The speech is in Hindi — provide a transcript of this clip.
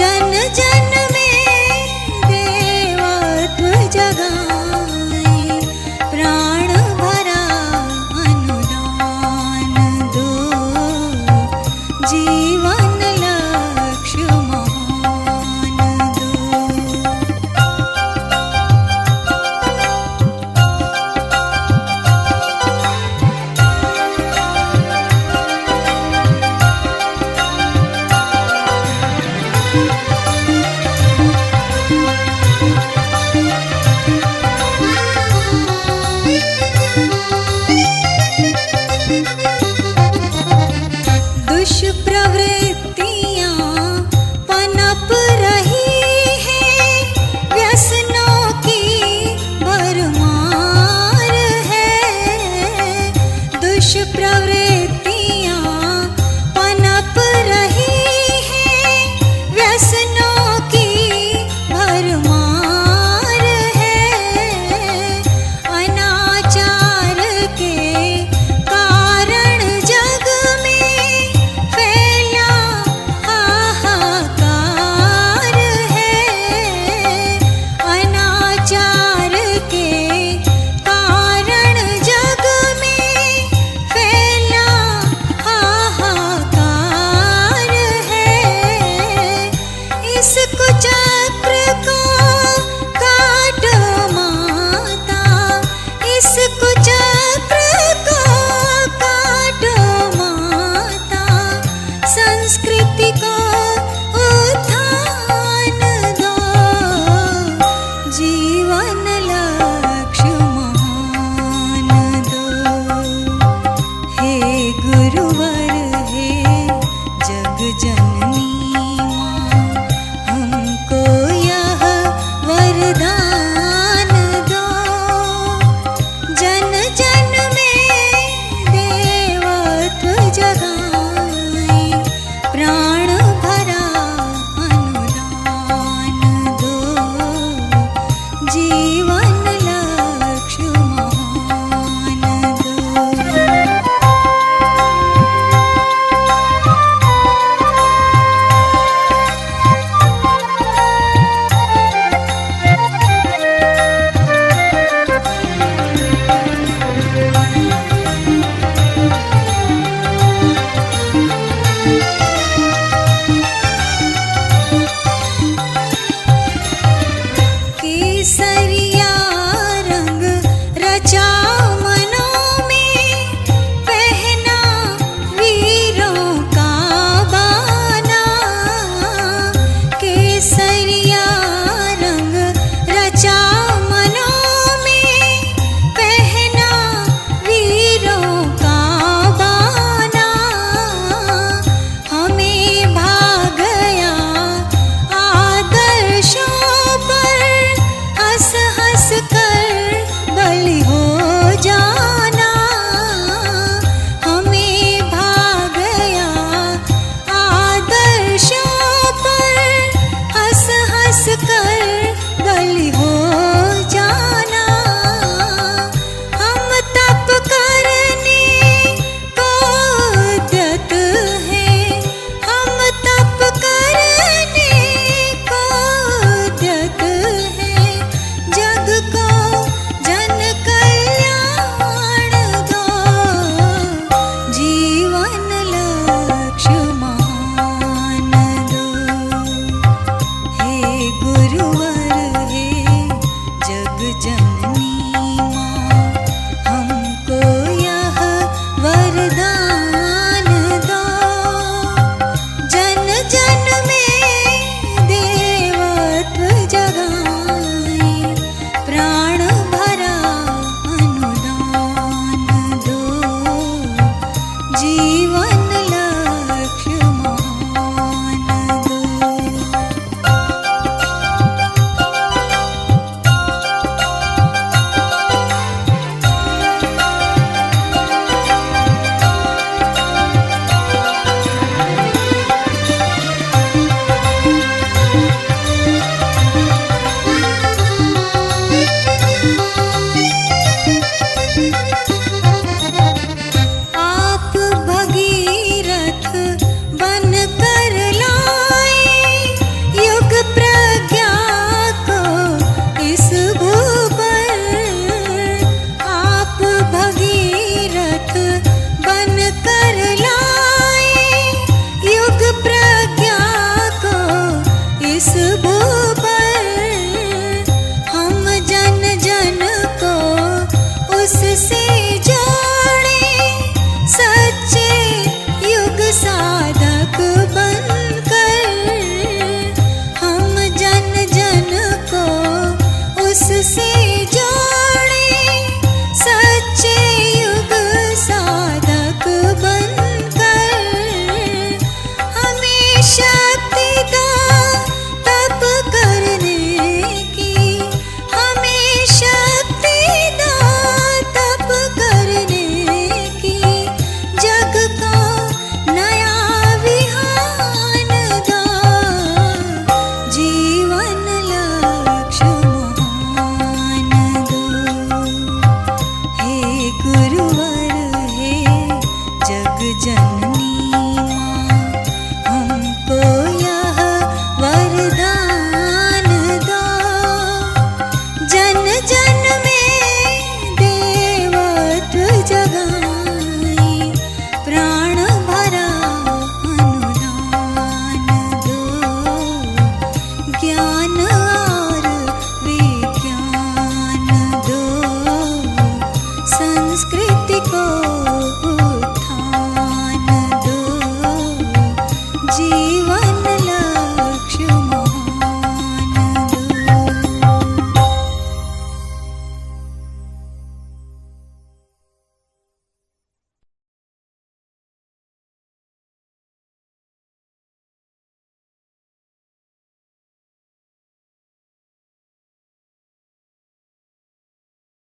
जन जन में देवत्व जगाए, प्राण भरा अनुदान दो, जीवन लक्ष्य महान दो। दुष्प्रवृत्तियाँ पनप रही हैं, व्यसनों की भरमार है। दुष्प्रवृत्तियाँ पनप रही हैं, व्यसनों की भरमार है। अनाचार के कारण जग में फैला हाहाकार है। अनाचार के कारण जग में फैला हाहाकार है। इस कुचक्र को काटो माता, इस कुचक्र को काटो माता, संस्कृति को उत्थान दो, जीवन लक्ष्य महान दो। हे गुरुवर हे जग जननी माँ, हमको पर हम जन जन को उससे जोड़े, सच्चे युग साधक बनकर हम जन जन को उससे जोड़े, सच्चे युग साधक बनकर हमें शक्ति दो तप करने की, हमें शक्ति दो तप करने की, जग को नया विहान दो, जीवन लक्ष्य महान दो। हे गुरुवर हे जग जननी माँ, हमको यह वरदान दो, जन जन में देवत्व जगाए, प्राण भरा अनुदान दो, ज्ञान